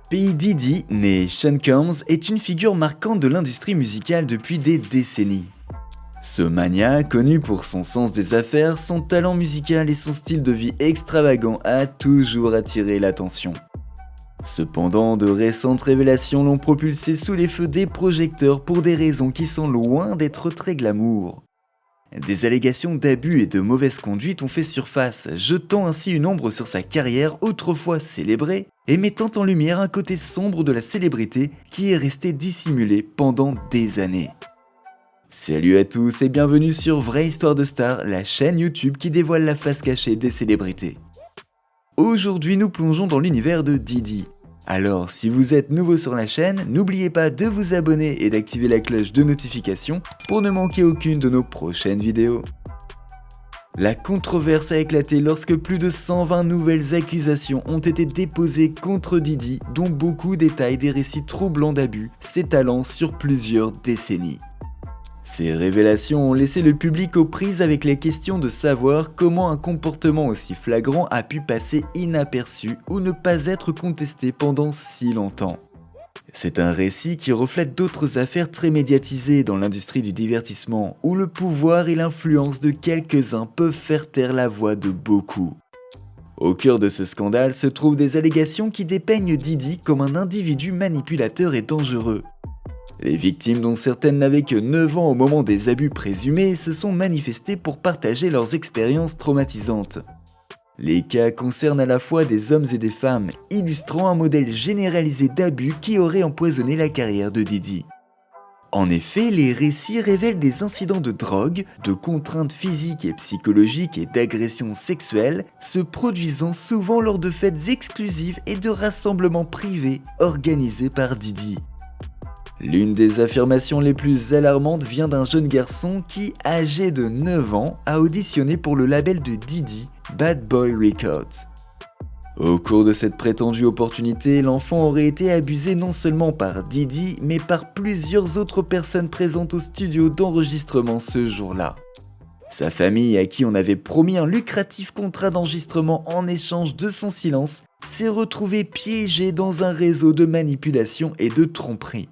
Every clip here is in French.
P. Diddy, né Sean Combs, est une figure marquante de l'industrie musicale depuis des décennies. Ce magnat, connu pour son sens des affaires, son talent musical et son style de vie extravagant, a toujours attiré l'attention. Cependant, de récentes révélations l'ont propulsé sous les feux des projecteurs pour des raisons qui sont loin d'être très glamour. Des allégations d'abus et de mauvaise conduite ont fait surface, jetant ainsi une ombre sur sa carrière autrefois célébrée et mettant en lumière un côté sombre de la célébrité qui est resté dissimulé pendant des années. Salut à tous et bienvenue sur Vraie Histoire de Star, la chaîne YouTube qui dévoile la face cachée des célébrités. Aujourd'hui, nous plongeons dans l'univers de Diddy. Alors, si vous êtes nouveau sur la chaîne, n'oubliez pas de vous abonner et d'activer la cloche de notification pour ne manquer aucune de nos prochaines vidéos. La controverse a éclaté lorsque plus de 120 nouvelles accusations ont été déposées contre Diddy, dont beaucoup détaillent des récits troublants d'abus s'étalant sur plusieurs décennies. Ces révélations ont laissé le public aux prises avec les questions de savoir comment un comportement aussi flagrant a pu passer inaperçu ou ne pas être contesté pendant si longtemps. C'est un récit qui reflète d'autres affaires très médiatisées dans l'industrie du divertissement, où le pouvoir et l'influence de quelques-uns peuvent faire taire la voix de beaucoup. Au cœur de ce scandale se trouvent des allégations qui dépeignent Diddy comme un individu manipulateur et dangereux. Les victimes, dont certaines n'avaient que 9 ans au moment des abus présumés, se sont manifestées pour partager leurs expériences traumatisantes. Les cas concernent à la fois des hommes et des femmes, illustrant un modèle généralisé d'abus qui aurait empoisonné la carrière de Diddy. En effet, les récits révèlent des incidents de drogue, de contraintes physiques et psychologiques et d'agressions sexuelles, se produisant souvent lors de fêtes exclusives et de rassemblements privés organisés par Diddy. L'une des affirmations les plus alarmantes vient d'un jeune garçon qui, âgé de 9 ans, a auditionné pour le label de Diddy, Bad Boy Records. Au cours de cette prétendue opportunité, l'enfant aurait été abusé non seulement par Diddy, mais par plusieurs autres personnes présentes au studio d'enregistrement ce jour-là. Sa famille, à qui on avait promis un lucratif contrat d'enregistrement en échange de son silence, s'est retrouvée piégée dans un réseau de manipulation et de tromperie.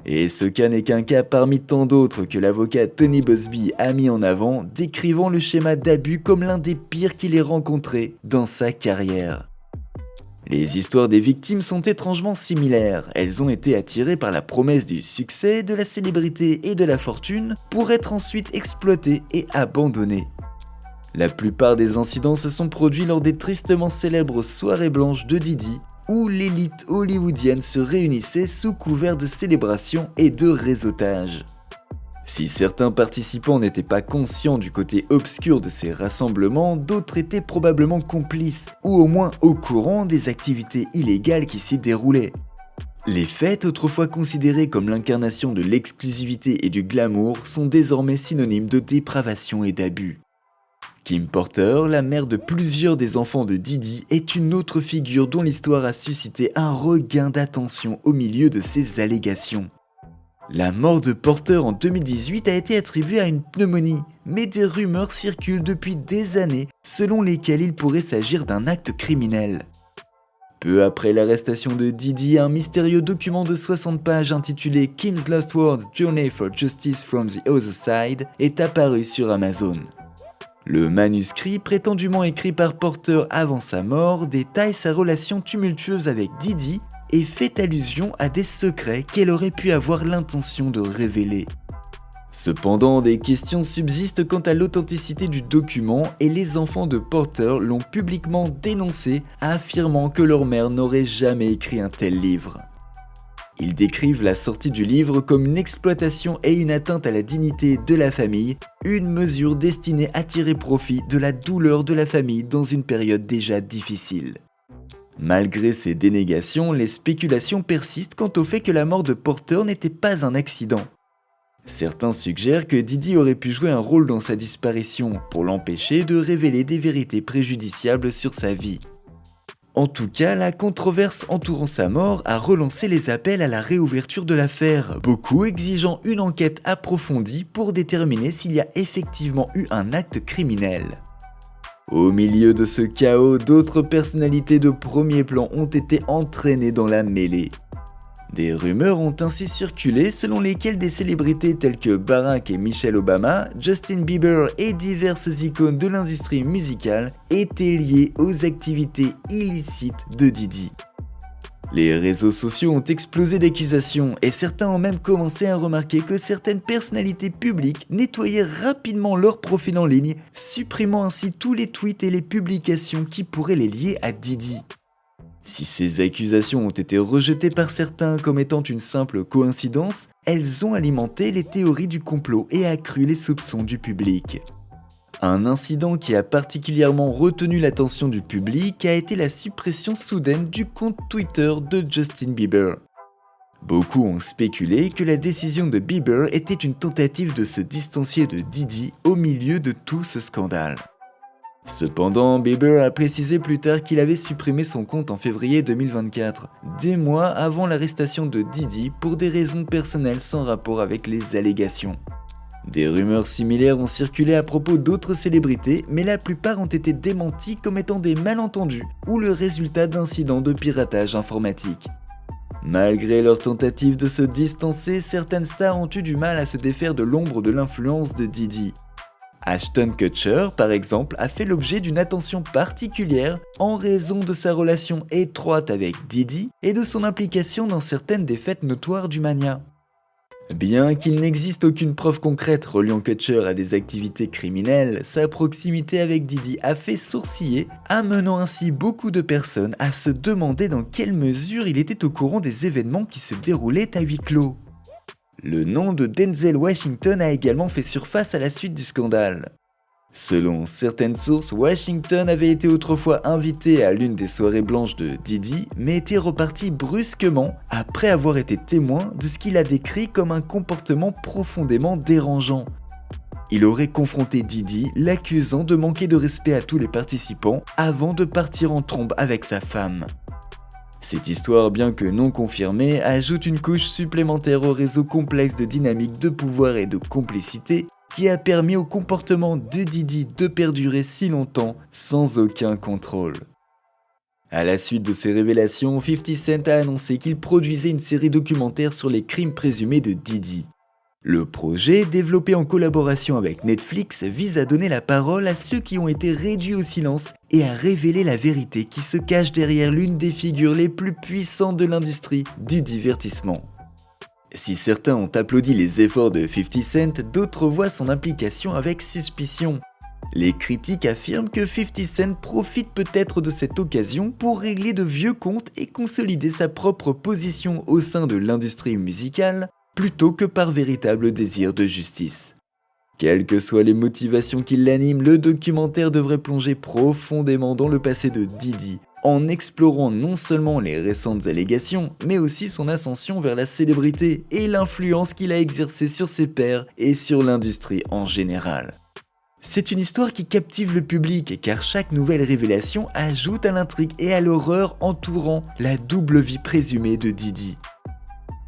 Et ce cas n'est qu'un cas parmi tant d'autres que l'avocat Tony Buzbee a mis en avant, décrivant le schéma d'abus comme l'un des pires qu'il ait rencontré dans sa carrière. Les histoires des victimes sont étrangement similaires, elles ont été attirées par la promesse du succès, de la célébrité et de la fortune pour être ensuite exploitées et abandonnées. La plupart des incidents se sont produits lors des tristement célèbres soirées blanches de Diddy, où l'élite hollywoodienne se réunissait sous couvert de célébration et de réseautage. Si certains participants n'étaient pas conscients du côté obscur de ces rassemblements, d'autres étaient probablement complices, ou au moins au courant des activités illégales qui s'y déroulaient. Les fêtes, autrefois considérées comme l'incarnation de l'exclusivité et du glamour, sont désormais synonymes de dépravation et d'abus. Kim Porter, la mère de plusieurs des enfants de Diddy, est une autre figure dont l'histoire a suscité un regain d'attention au milieu de ces allégations. La mort de Porter en 2018 a été attribuée à une pneumonie, mais des rumeurs circulent depuis des années selon lesquelles il pourrait s'agir d'un acte criminel. Peu après l'arrestation de Diddy, un mystérieux document de 60 pages intitulé Kim's Lost Words Journey for Justice from the Other Side est apparu sur Amazon. Le manuscrit, prétendument écrit par Porter avant sa mort, détaille sa relation tumultueuse avec Diddy et fait allusion à des secrets qu'elle aurait pu avoir l'intention de révéler. Cependant, des questions subsistent quant à l'authenticité du document et les enfants de Porter l'ont publiquement dénoncé, affirmant que leur mère n'aurait jamais écrit un tel livre. Ils décrivent la sortie du livre comme une exploitation et une atteinte à la dignité de la famille, une mesure destinée à tirer profit de la douleur de la famille dans une période déjà difficile. Malgré ces dénégations, les spéculations persistent quant au fait que la mort de Porter n'était pas un accident. Certains suggèrent que Diddy aurait pu jouer un rôle dans sa disparition pour l'empêcher de révéler des vérités préjudiciables sur sa vie. En tout cas, la controverse entourant sa mort a relancé les appels à la réouverture de l'affaire, beaucoup exigeant une enquête approfondie pour déterminer s'il y a effectivement eu un acte criminel. Au milieu de ce chaos, d'autres personnalités de premier plan ont été entraînées dans la mêlée. Des rumeurs ont ainsi circulé selon lesquelles des célébrités telles que Barack et Michelle Obama, Justin Bieber et diverses icônes de l'industrie musicale étaient liées aux activités illicites de Diddy. Les réseaux sociaux ont explosé d'accusations et certains ont même commencé à remarquer que certaines personnalités publiques nettoyaient rapidement leur profil en ligne, supprimant ainsi tous les tweets et les publications qui pourraient les lier à Diddy. Si ces accusations ont été rejetées par certains comme étant une simple coïncidence, elles ont alimenté les théories du complot et accru les soupçons du public. Un incident qui a particulièrement retenu l'attention du public a été la suppression soudaine du compte Twitter de Justin Bieber. Beaucoup ont spéculé que la décision de Bieber était une tentative de se distancier de Diddy au milieu de tout ce scandale. Cependant, Bieber a précisé plus tard qu'il avait supprimé son compte en février 2024, des mois avant l'arrestation de Diddy pour des raisons personnelles sans rapport avec les allégations. Des rumeurs similaires ont circulé à propos d'autres célébrités, mais la plupart ont été démenties comme étant des malentendus ou le résultat d'incidents de piratage informatique. Malgré leur tentative de se distancer, certaines stars ont eu du mal à se défaire de l'ombre de l'influence de Diddy. Ashton Kutcher, par exemple, a fait l'objet d'une attention particulière en raison de sa relation étroite avec Diddy et de son implication dans certaines des fêtes notoires du Mania. Bien qu'il n'existe aucune preuve concrète reliant Kutcher à des activités criminelles, sa proximité avec Diddy a fait sourciller, amenant ainsi beaucoup de personnes à se demander dans quelle mesure il était au courant des événements qui se déroulaient à huis clos. Le nom de Denzel Washington a également fait surface à la suite du scandale. Selon certaines sources, Washington avait été autrefois invité à l'une des soirées blanches de Diddy, mais était reparti brusquement après avoir été témoin de ce qu'il a décrit comme un comportement profondément dérangeant. Il aurait confronté Diddy, l'accusant de manquer de respect à tous les participants avant de partir en trombe avec sa femme. Cette histoire, bien que non confirmée, ajoute une couche supplémentaire au réseau complexe de dynamique de pouvoir et de complicité qui a permis au comportement de Diddy de perdurer si longtemps sans aucun contrôle. À la suite de ces révélations, 50 Cent a annoncé qu'il produisait une série documentaire sur les crimes présumés de Diddy. Le projet, développé en collaboration avec Netflix, vise à donner la parole à ceux qui ont été réduits au silence et à révéler la vérité qui se cache derrière l'une des figures les plus puissantes de l'industrie du divertissement. Si certains ont applaudi les efforts de 50 Cent, d'autres voient son implication avec suspicion. Les critiques affirment que 50 Cent profite peut-être de cette occasion pour régler de vieux comptes et consolider sa propre position au sein de l'industrie musicale, plutôt que par véritable désir de justice. Quelles que soient les motivations qui l'animent, le documentaire devrait plonger profondément dans le passé de Diddy, en explorant non seulement les récentes allégations, mais aussi son ascension vers la célébrité et l'influence qu'il a exercée sur ses pairs et sur l'industrie en général. C'est une histoire qui captive le public car chaque nouvelle révélation ajoute à l'intrigue et à l'horreur entourant la double vie présumée de Diddy.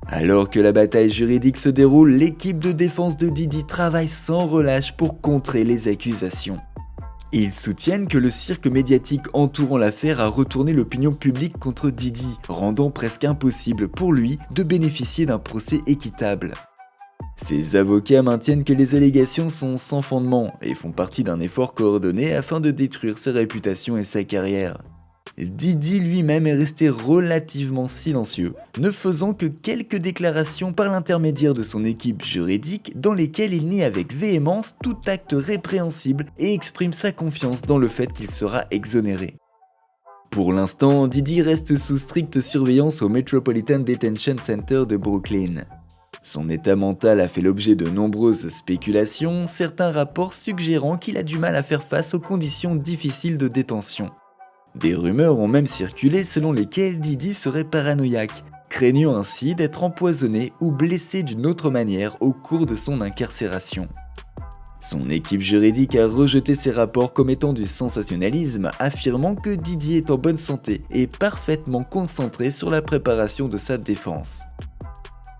Alors que la bataille juridique se déroule, l'équipe de défense de Diddy travaille sans relâche pour contrer les accusations. Ils soutiennent que le cirque médiatique entourant l'affaire a retourné l'opinion publique contre Diddy, rendant presque impossible pour lui de bénéficier d'un procès équitable. Ses avocats maintiennent que les allégations sont sans fondement et font partie d'un effort coordonné afin de détruire sa réputation et sa carrière. Diddy lui-même est resté relativement silencieux, ne faisant que quelques déclarations par l'intermédiaire de son équipe juridique dans lesquelles il nie avec véhémence tout acte répréhensible et exprime sa confiance dans le fait qu'il sera exonéré. Pour l'instant, Diddy reste sous stricte surveillance au Metropolitan Detention Center de Brooklyn. Son état mental a fait l'objet de nombreuses spéculations, certains rapports suggérant qu'il a du mal à faire face aux conditions difficiles de détention. Des rumeurs ont même circulé selon lesquelles Diddy serait paranoïaque, craignant ainsi d'être empoisonné ou blessé d'une autre manière au cours de son incarcération. Son équipe juridique a rejeté ces rapports comme étant du sensationnalisme, affirmant que Diddy est en bonne santé et parfaitement concentré sur la préparation de sa défense.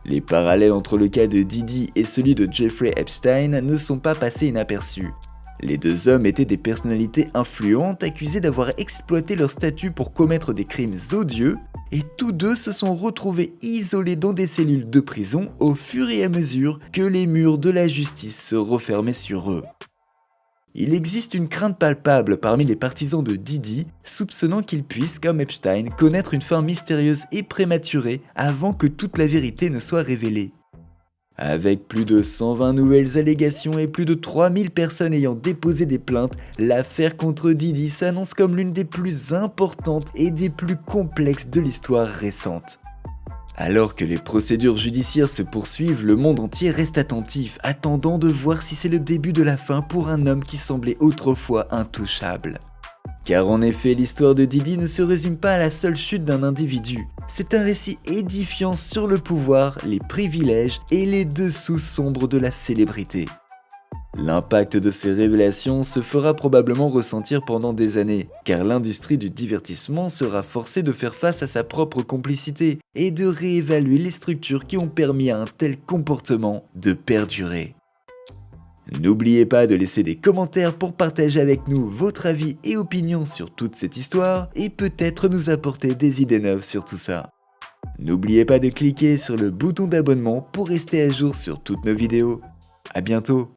Les parallèles entre le cas de Diddy et celui de Jeffrey Epstein ne sont pas passés inaperçus. Les deux hommes étaient des personnalités influentes accusées d'avoir exploité leur statut pour commettre des crimes odieux, et tous deux se sont retrouvés isolés dans des cellules de prison au fur et à mesure que les murs de la justice se refermaient sur eux. Il existe une crainte palpable parmi les partisans de Diddy, soupçonnant qu'il puisse, comme Epstein, connaître une fin mystérieuse et prématurée avant que toute la vérité ne soit révélée. Avec plus de 120 nouvelles allégations et plus de 3000 personnes ayant déposé des plaintes, l'affaire contre Diddy s'annonce comme l'une des plus importantes et des plus complexes de l'histoire récente. Alors que les procédures judiciaires se poursuivent, le monde entier reste attentif, attendant de voir si c'est le début de la fin pour un homme qui semblait autrefois intouchable. Car en effet, l'histoire de Diddy ne se résume pas à la seule chute d'un individu. C'est un récit édifiant sur le pouvoir, les privilèges et les dessous sombres de la célébrité. L'impact de ces révélations se fera probablement ressentir pendant des années, car l'industrie du divertissement sera forcée de faire face à sa propre complicité et de réévaluer les structures qui ont permis à un tel comportement de perdurer. N'oubliez pas de laisser des commentaires pour partager avec nous votre avis et opinion sur toute cette histoire et peut-être nous apporter des idées neuves sur tout ça. N'oubliez pas de cliquer sur le bouton d'abonnement pour rester à jour sur toutes nos vidéos. À bientôt!